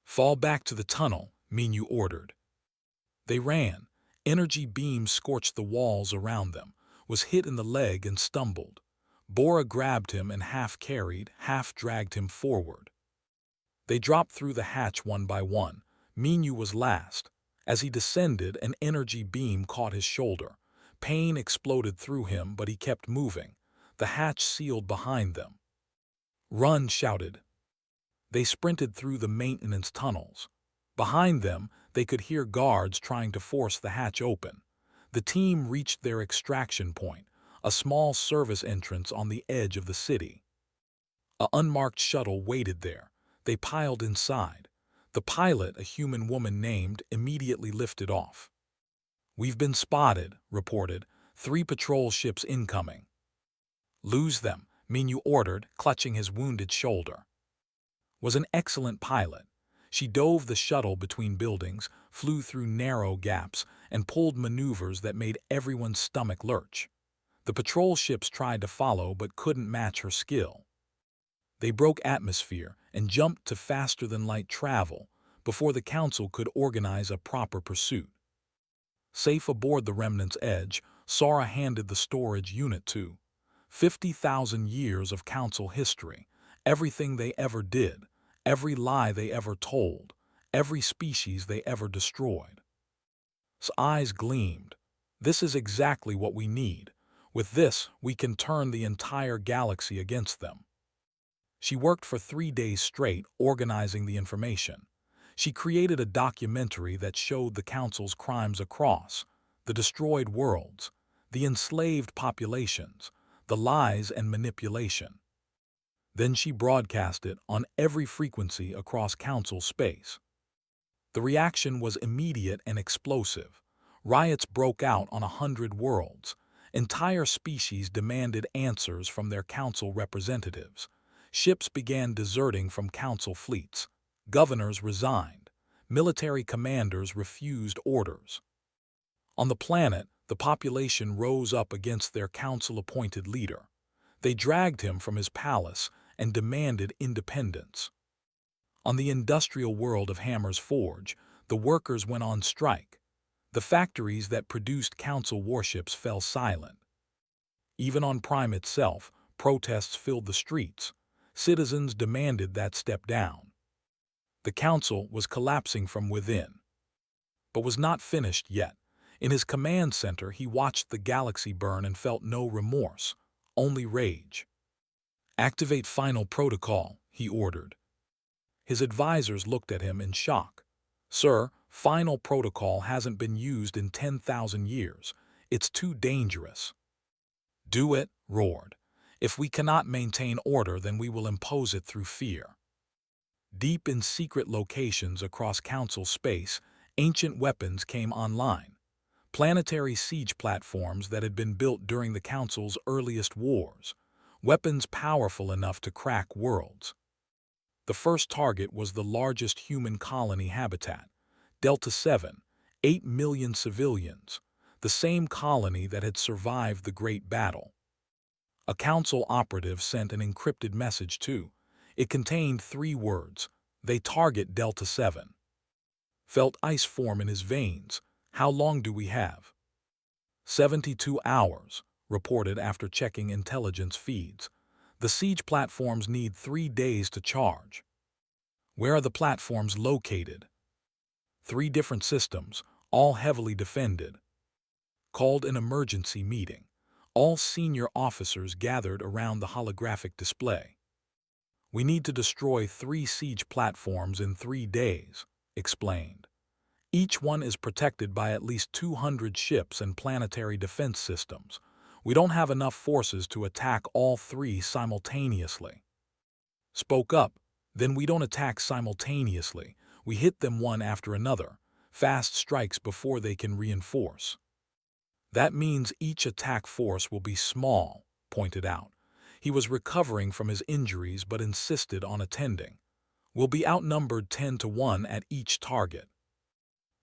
"Fall back to the tunnel," Minyu ordered. They ran. Energy beams scorched the walls around them, was hit in the leg and stumbled. Bora grabbed him and half-carried, half-dragged him forward. They dropped through the hatch one by one. Minyu was last. As he descended, an energy beam caught his shoulder. Pain exploded through him, but he kept moving. The hatch sealed behind them. "Run!" shouted. They sprinted through the maintenance tunnels. Behind them, they could hear guards trying to force the hatch open. The team reached their extraction point, a small service entrance on the edge of the city. An unmarked shuttle waited there. They piled inside. The pilot, a human woman named, immediately lifted off. "We've been spotted," reported. "3 patrol ships incoming." "Lose them," Minyu ordered, clutching his wounded shoulder. Was an excellent pilot. She dove the shuttle between buildings, flew through narrow gaps, and pulled maneuvers that made everyone's stomach lurch. The patrol ships tried to follow but couldn't match her skill. They broke atmosphere and jumped to faster-than-light travel before the Council could organize a proper pursuit. Safe aboard the Remnant's edge, Sora handed the storage unit to. 50,000 years of Council history, everything they ever did, every lie they ever told, every species they ever destroyed. His eyes gleamed. "This is exactly what we need. With this, we can turn the entire galaxy against them." She worked for 3 days straight, organizing the information. She created a documentary that showed the Council's crimes across, the destroyed worlds, the enslaved populations, the lies and manipulation. Then she broadcast it on every frequency across Council space. The reaction was immediate and explosive. Riots broke out on 100 worlds. Entire species demanded answers from their Council representatives. Ships began deserting from Council fleets. Governors resigned. Military commanders refused orders. On the planet, the population rose up against their Council-appointed leader. They dragged him from his palace and demanded independence. On the industrial world of Hammer's Forge, the workers went on strike. The factories that produced Council warships fell silent. Even on Prime itself, protests filled the streets. Citizens demanded that step down. The Council was collapsing from within, but was not finished yet. In his command center, he watched the galaxy burn and felt no remorse, only rage. "Activate final protocol," he ordered. His advisors looked at him in shock. "Sir, final protocol hasn't been used in 10,000 years. It's too dangerous." "Do it," roared. "If we cannot maintain order, then we will impose it through fear." Deep in secret locations across Council space, ancient weapons came online. Planetary siege platforms that had been built during the Council's earliest wars. Weapons powerful enough to crack worlds. The first target was the largest human colony habitat, Delta 7, 8 million civilians, the same colony that had survived the Great Battle. A Council operative sent an encrypted message too. It contained 3 words: "They target Delta 7. Felt ice form in his veins. "How long do we have?" 72 hours, reported after checking intelligence feeds. "The siege platforms need 3 days to charge." Where are the platforms located? 3 different systems, all heavily defended. Called an emergency meeting. All senior officers gathered around the holographic display. We need to destroy 3 siege platforms in 3 days, explained. Each one is protected by at least 200 ships and planetary defense systems. We don't have enough forces to attack all 3 simultaneously. Spoke up. Then we don't attack simultaneously. We hit them one after another. Fast strikes before they can reinforce. That means each attack force will be small, pointed out. He was recovering from his injuries but insisted on attending. We'll be outnumbered 10-1 at each target.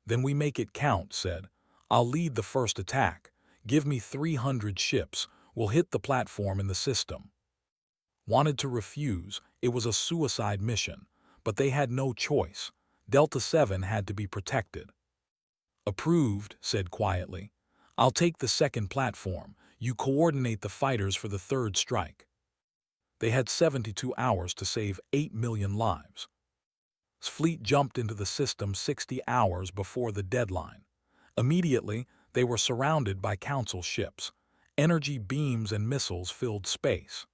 Then we make it count, said. I'll lead the first attack. Give me 300 ships. We'll hit the platform in the system. Wanted to refuse. It was a suicide mission. But they had no choice. Delta 7 had to be protected. Approved, said quietly. I'll take the second platform. You coordinate the fighters for the third strike. They had 72 hours to save 8 million lives. Fleet jumped into the system 60 hours before the deadline. Immediately, they were surrounded by Council ships. Energy beams and missiles filled space.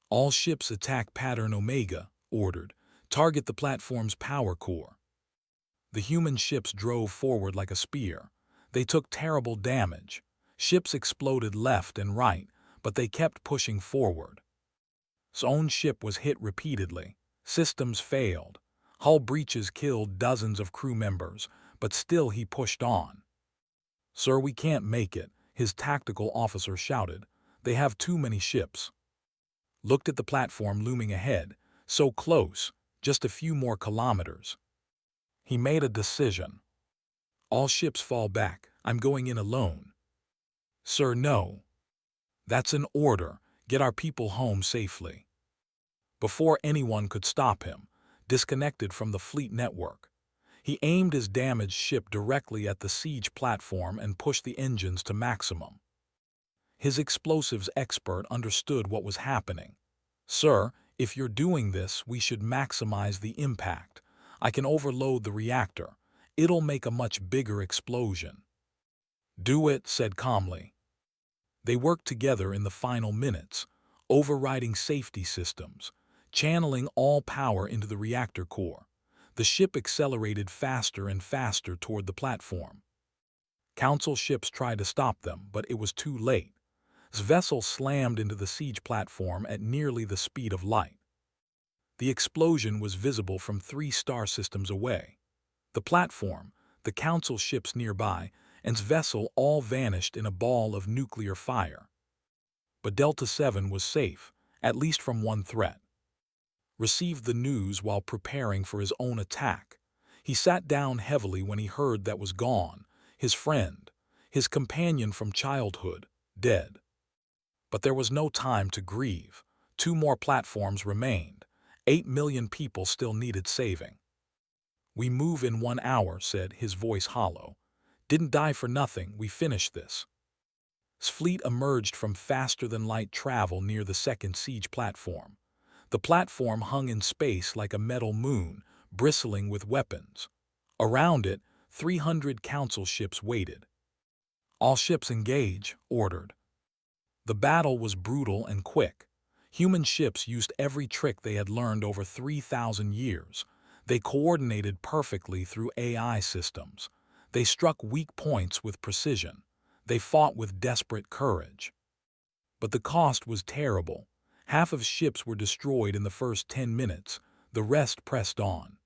All ships attack Pattern Omega, ordered. Target the platform's power core. The human ships drove forward like a spear. They took terrible damage. Ships exploded left and right, but they kept pushing forward. His own ship was hit repeatedly. Systems failed. Hull breaches killed dozens of crew members, but still he pushed on. Sir, we can't make it, his tactical officer shouted. They have too many ships. Looked at the platform looming ahead, so close, just a few more kilometers. He made a decision. All ships fall back. I'm going in alone. Sir, no. That's an order. Get our people home safely. Before anyone could stop him, disconnected from the fleet network, he aimed his damaged ship directly at the siege platform and pushed the engines to maximum. His explosives expert understood what was happening. Sir, if you're doing this, we should maximize the impact. I can overload the reactor. It'll make a much bigger explosion. Do it, said calmly. They worked together in the final minutes, overriding safety systems, channeling all power into the reactor core. The ship accelerated faster and faster toward the platform. Council ships tried to stop them, but it was too late. His vessel slammed into the siege platform at nearly the speed of light. The explosion was visible from 3 star systems away. The platform, the Council ships nearby, and his vessel all vanished in a ball of nuclear fire. But Delta 7 was safe, at least from one threat. Received the news while preparing for his own attack. He sat down heavily when he heard that was gone, his friend, his companion from childhood, dead. But there was no time to grieve. 2 more platforms remained. 8 million people still needed saving. We move in 1 hour, said, his voice hollow. Didn't die for nothing, we finished this. His fleet emerged from faster-than-light travel near the second siege platform. The platform hung in space like a metal moon, bristling with weapons. Around it, 300 Council ships waited. All ships engage, ordered. The battle was brutal and quick. Human ships used every trick they had learned over 3,000 years. They coordinated perfectly through AI systems. They struck weak points with precision. They fought with desperate courage. But the cost was terrible. Half of ships were destroyed in the first 10 minutes. The rest pressed on.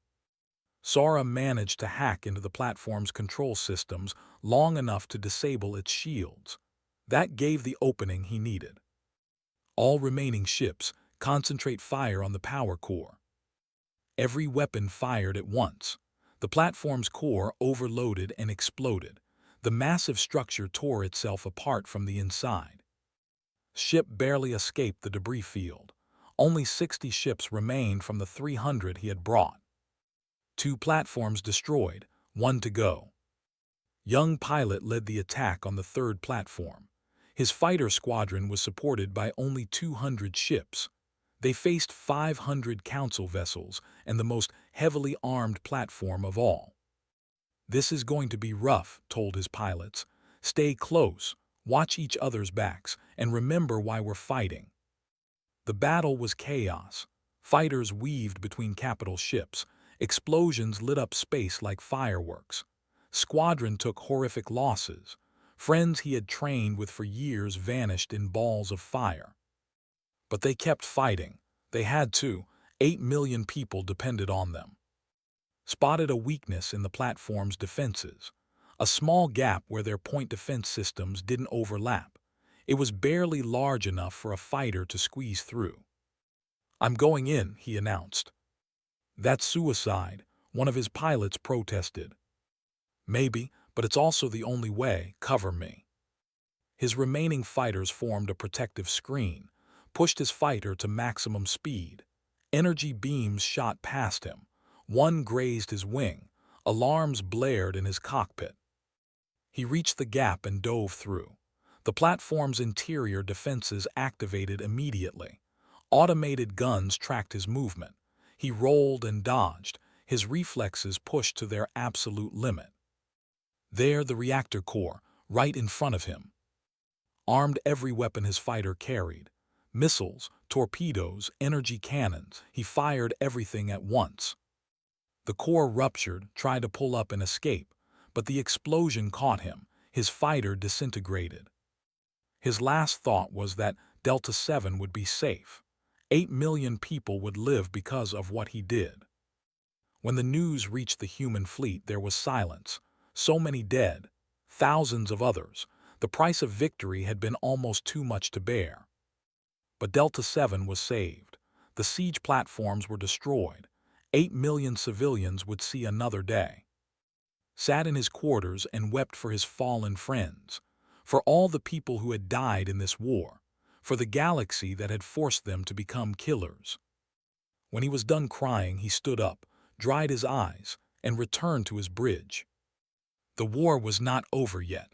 Sora managed to hack into the platform's control systems long enough to disable its shields. That gave the opening he needed. All remaining ships concentrate fire on the power core. Every weapon fired at once. The platform's core overloaded and exploded. The massive structure tore itself apart from the inside. Ship barely escaped the debris field. Only 60 ships remained from the 300 he had brought. 2 platforms destroyed, 1 to go. Young pilot led the attack on the 3rd platform. His fighter squadron was supported by only 200 ships. They faced 500 Council vessels and the most heavily armed platform of all. "This is going to be rough," told his pilots. "Stay close, watch each other's backs, and remember why we're fighting." The battle was chaos. Fighters weaved between capital ships. Explosions lit up space like fireworks. Squadron took horrific losses. Friends he had trained with for years vanished in balls of fire. But they kept fighting. They had to. 8 million people depended on them. Spotted a weakness in the platform's defenses. A small gap where their point defense systems didn't overlap. It was barely large enough for a fighter to squeeze through. "I'm going in," he announced. "That's suicide," one of his pilots protested. "Maybe, but it's also the only way. Cover me." His remaining fighters formed a protective screen, pushed his fighter to maximum speed. Energy beams shot past him. One grazed his wing. Alarms blared in his cockpit. He reached the gap and dove through. The platform's interior defenses activated immediately. Automated guns tracked his movement. He rolled and dodged, his reflexes pushed to their absolute limit. There, the reactor core, right in front of him. Armed every weapon his fighter carried. Missiles, torpedoes, energy cannons. He fired everything at once. The core ruptured, tried to pull up and escape, but the explosion caught him. His fighter disintegrated. His last thought was that Delta 7 would be safe. 8 million people would live because of what he did. When the news reached the human fleet, there was silence. So many dead, thousands of others. The price of victory had been almost too much to bear. But Delta 7 was saved. The siege platforms were destroyed. 8 million civilians would see another day. Sat in his quarters and wept for his fallen friends, for all the people who had died in this war, for the galaxy that had forced them to become killers. When he was done crying, he stood up, dried his eyes, and returned to his bridge. The war was not over yet.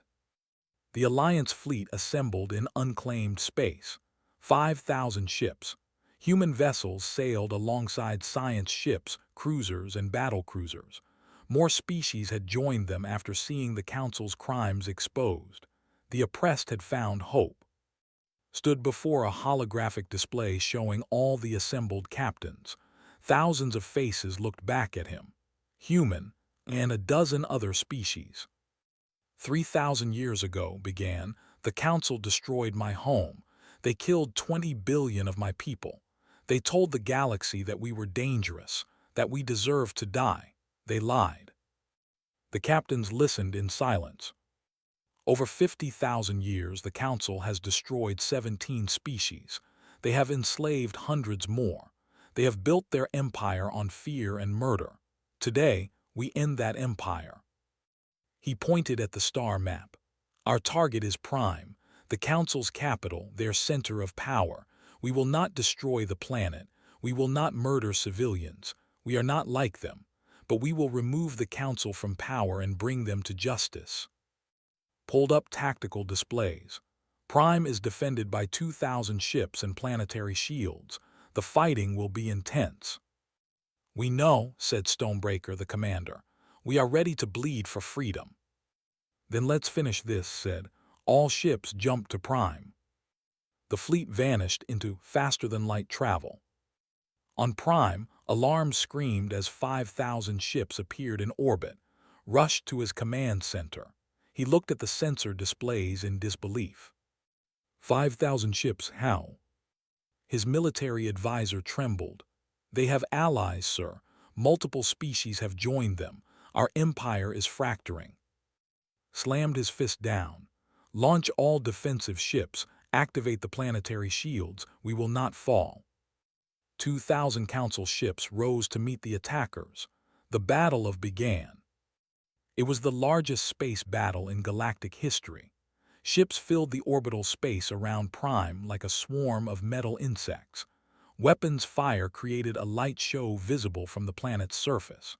The Alliance fleet assembled in unclaimed space. 5,000 ships. Human vessels sailed alongside science ships, cruisers, and battlecruisers. More species had joined them after seeing the Council's crimes exposed. The oppressed had found hope. Stood before a holographic display showing all the assembled captains. Thousands of faces looked back at him. Human, and a dozen other species. 3,000 years ago, began, the Council destroyed my home. They killed 20 billion of my people. They told the galaxy that we were dangerous, that we deserved to die. They lied. The captains listened in silence. Over 50,000 years, the Council has destroyed 17 species. They have enslaved hundreds more. They have built their empire on fear and murder. Today, we end that empire. He pointed at the star map. Our target is Prime, the Council's capital, their center of power. We will not destroy the planet. We will not murder civilians. We are not like them. But we will remove the Council from power and bring them to justice. Pulled up tactical displays. Prime is defended by 2,000 ships and planetary shields. The fighting will be intense. "We know," said Stonebreaker, the commander. "We are ready to bleed for freedom." "Then let's finish this," said. All ships jumped to Prime. The fleet vanished into faster-than-light travel. On Prime, alarms screamed as 5,000 ships appeared in orbit, rushed to his command center. He looked at the sensor displays in disbelief. 5,000 ships, how? His military advisor trembled. "They have allies, sir. Multiple species have joined them. Our empire is fracturing." Slammed his fist down. "Launch all defensive ships. Activate the planetary shields. We will not fall." 2,000 Council ships rose to meet the attackers. The battle began. It was the largest space battle in galactic history. Ships filled the orbital space around Prime like a swarm of metal insects. Weapons fire created a light show visible from the planet's surface.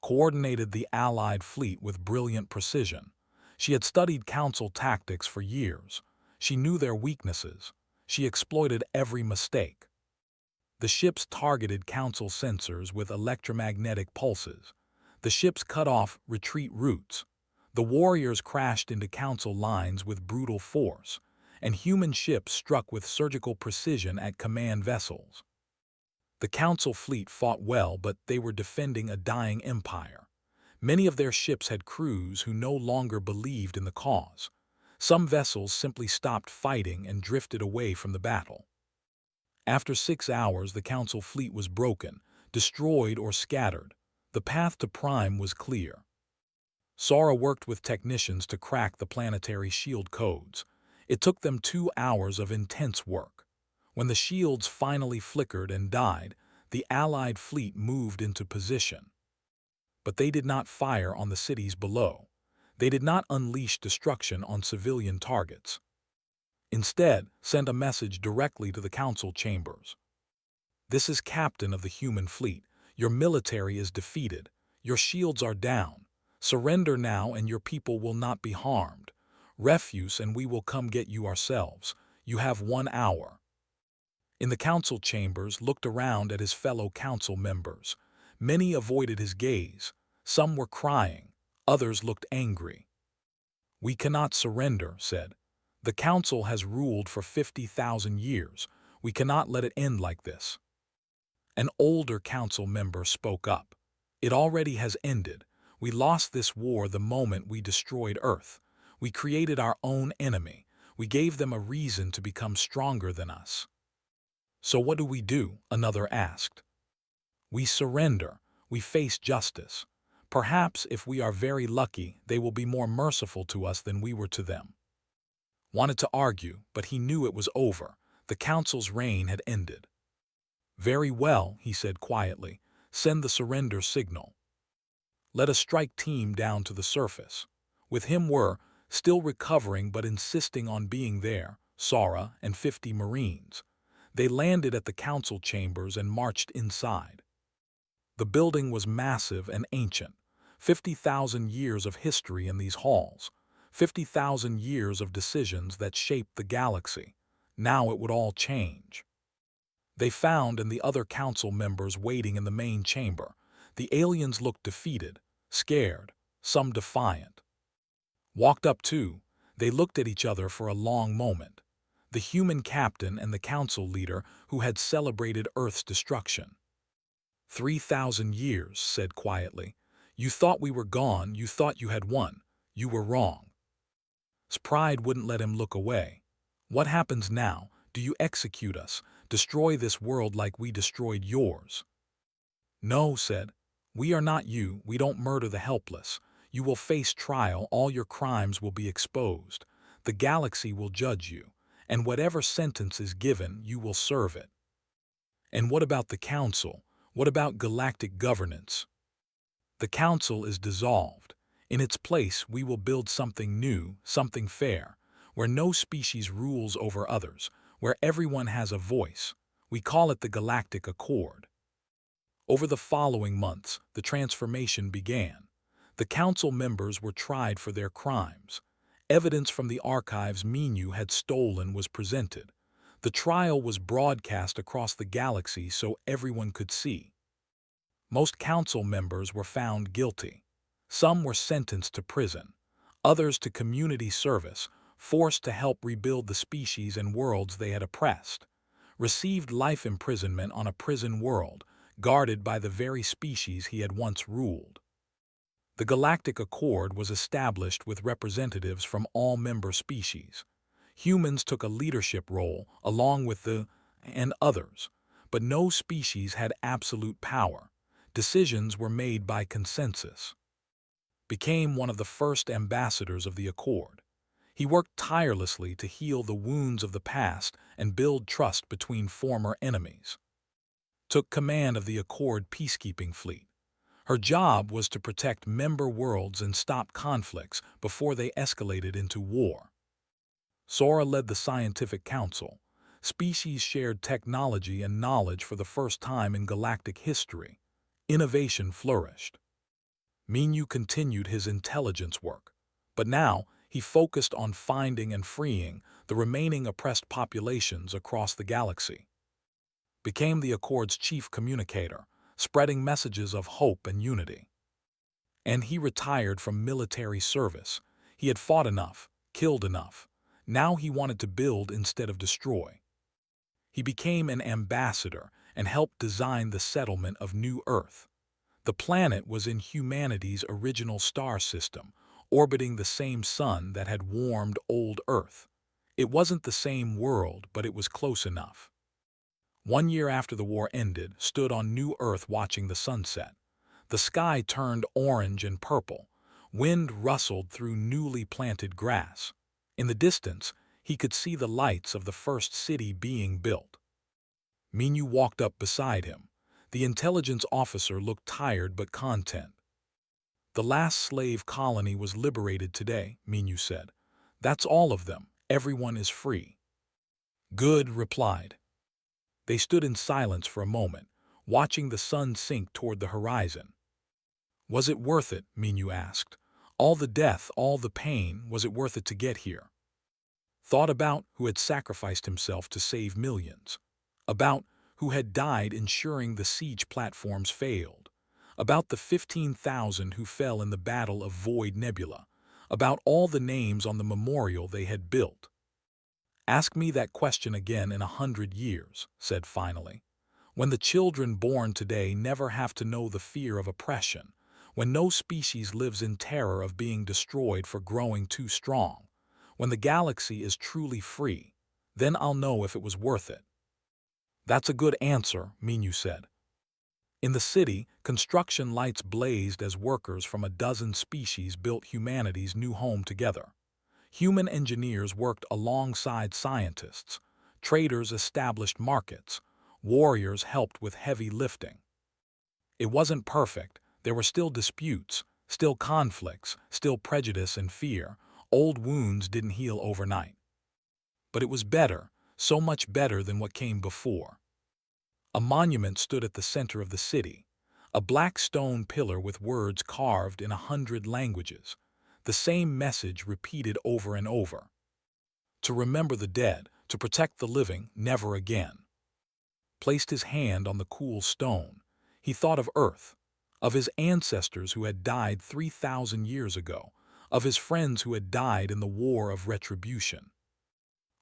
Coordinated the Allied fleet with brilliant precision. She had studied Council tactics for years. She knew their weaknesses. She exploited every mistake. The ships targeted Council sensors with electromagnetic pulses. The ships cut off retreat routes. The warriors crashed into Council lines with brutal force, and human ships struck with surgical precision at command vessels. The Council fleet fought well, but they were defending a dying empire. Many of their ships had crews who no longer believed in the cause. Some vessels simply stopped fighting and drifted away from the battle. After 6 hours, the Council fleet was broken, destroyed, or scattered. The path to Prime was clear. Sora worked with technicians to crack the planetary shield codes. It took them 2 hours of intense work. When the shields finally flickered and died, the Allied fleet moved into position. But they did not fire on the cities below. They did not unleash destruction on civilian targets. Instead, sent a message directly to the Council chambers. "This is Captain of the human fleet. Your military is defeated. Your shields are down. Surrender now and your people will not be harmed. Refuse and we will come get you ourselves. You have 1 hour." In the Council chambers, looked around at his fellow Council members. Many avoided his gaze. Some were crying. Others looked angry. "We cannot surrender," said. "The Council has ruled for 50,000 years. We cannot let it end like this." An older Council member spoke up. "It already has ended. We lost this war the moment we destroyed Earth. We created our own enemy. We gave them a reason to become stronger than us." "So what do we do?" another asked. "We surrender. We face justice. Perhaps if we are very lucky, they will be more merciful to us than we were to them." Wanted to argue, but he knew it was over. The Council's reign had ended. "Very well," he said quietly. "Send the surrender signal. Let a strike team down to the surface." With him were, still recovering but insisting on being there, Sora and 50 Marines. They landed at the Council chambers and marched inside. The building was massive and ancient. 50,000 years of history in these halls. 50,000 years of decisions that shaped the galaxy. Now it would all change. They found and the other Council members waiting in the main chamber. The aliens looked defeated, scared, some defiant. Walked up too. They looked at each other for a long moment. The human captain and the Council leader who had celebrated Earth's destruction. 3,000 years, said quietly. "You thought we were gone, you thought you had won. You were wrong." His pride wouldn't let him look away. "What happens now? Do you execute us? Destroy this world like we destroyed yours?" "No," said. "We are not you. We don't murder the helpless. You will face trial. All your crimes will be exposed. The galaxy will judge you. And whatever sentence is given, you will serve it." "And what about the Council? What about galactic governance?" "The Council is dissolved. In its place, we will build something new, something fair, where no species rules over others, where everyone has a voice. We call it the Galactic Accord." Over the following months, the transformation began. The Council members were tried for their crimes. Evidence from the archives Minu had stolen was presented. The trial was broadcast across the galaxy so everyone could see. Most Council members were found guilty. Some were sentenced to prison, others to community service, forced to help rebuild the species and worlds they had oppressed, received life imprisonment on a prison world, guarded by the very species he had once ruled. The Galactic Accord was established with representatives from all member species. Humans took a leadership role, along with and others, but no species had absolute power. Decisions were made by consensus. Became one of the first ambassadors of the Accord. He worked tirelessly to heal the wounds of the past and build trust between former enemies. Took command of the Accord peacekeeping fleet. Her job was to protect member worlds and stop conflicts before they escalated into war. Sora led the Scientific Council. Species shared technology and knowledge for the first time in galactic history. Innovation flourished. Minu continued his intelligence work, but now he focused on finding and freeing the remaining oppressed populations across the galaxy. became the Accord's chief communicator, spreading messages of hope and unity. And he retired from military service. He had fought enough, killed enough. Now he wanted to build instead of destroy. He became an ambassador and helped design the settlement of New Earth. The planet was in humanity's original star system, orbiting the same sun that had warmed old Earth. It wasn't the same world, but it was close enough. 1 year after the war ended, stood on New Earth watching the sunset. The sky turned orange and purple. Wind rustled through newly planted grass. In the distance, he could see the lights of the first city being built. Minyu walked up beside him. The intelligence officer looked tired but content. "The last slave colony was liberated today," Minyu said. "That's all of them. Everyone is free." "Good," replied. They stood in silence for a moment, watching the sun sink toward the horizon. "Was it worth it?" Minyu asked. "All the death, all the pain, was it worth it to get here?" Thought about who had sacrificed himself to save millions. About who had died ensuring the siege platforms failed. About the 15,000 who fell in the Battle of Void Nebula. About all the names on the memorial they had built. "Ask me that question again in 100 years, said finally. "When the children born today never have to know the fear of oppression, when no species lives in terror of being destroyed for growing too strong, when the galaxy is truly free, then I'll know if it was worth it." "That's a good answer," Minyu said. In the city, construction lights blazed as workers from a dozen species built humanity's new home together. Human engineers worked alongside scientists. Traders established markets. Warriors helped with heavy lifting. It wasn't perfect. There were still disputes, still conflicts, still prejudice and fear. Old wounds didn't heal overnight. But it was better, so much better than what came before. A monument stood at the center of the city, a black stone pillar with words carved in 100 languages, the same message repeated over and over. To remember the dead, to protect the living, never again. Placed his hand on the cool stone. He thought of Earth, of his ancestors who had died 3,000 years ago, of his friends who had died in the war of Retribution.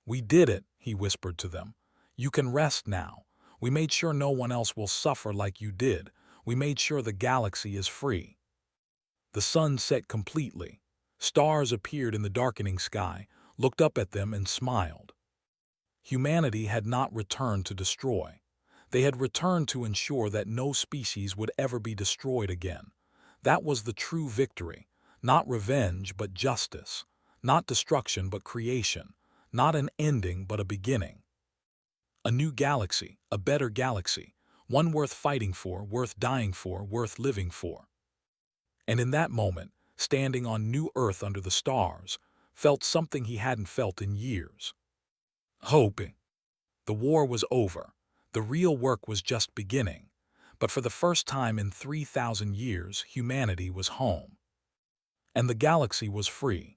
"We did it," he whispered to them. "You can rest now. We made sure no one else will suffer like you did. We made sure the galaxy is free." The sun set completely. Stars appeared in the darkening sky, looked up at them and smiled. Humanity had not returned to destroy. They had returned to ensure that no species would ever be destroyed again. That was the true victory. Not revenge, but justice. Not destruction, but creation. Not an ending, but a beginning. A new galaxy, a better galaxy, one worth fighting for, worth dying for, worth living for. And in that moment, standing on New Earth under the stars, felt something he hadn't felt in years. Hope. The war was over. The real work was just beginning. But for the first time in 3,000 years, humanity was home. And the galaxy was free.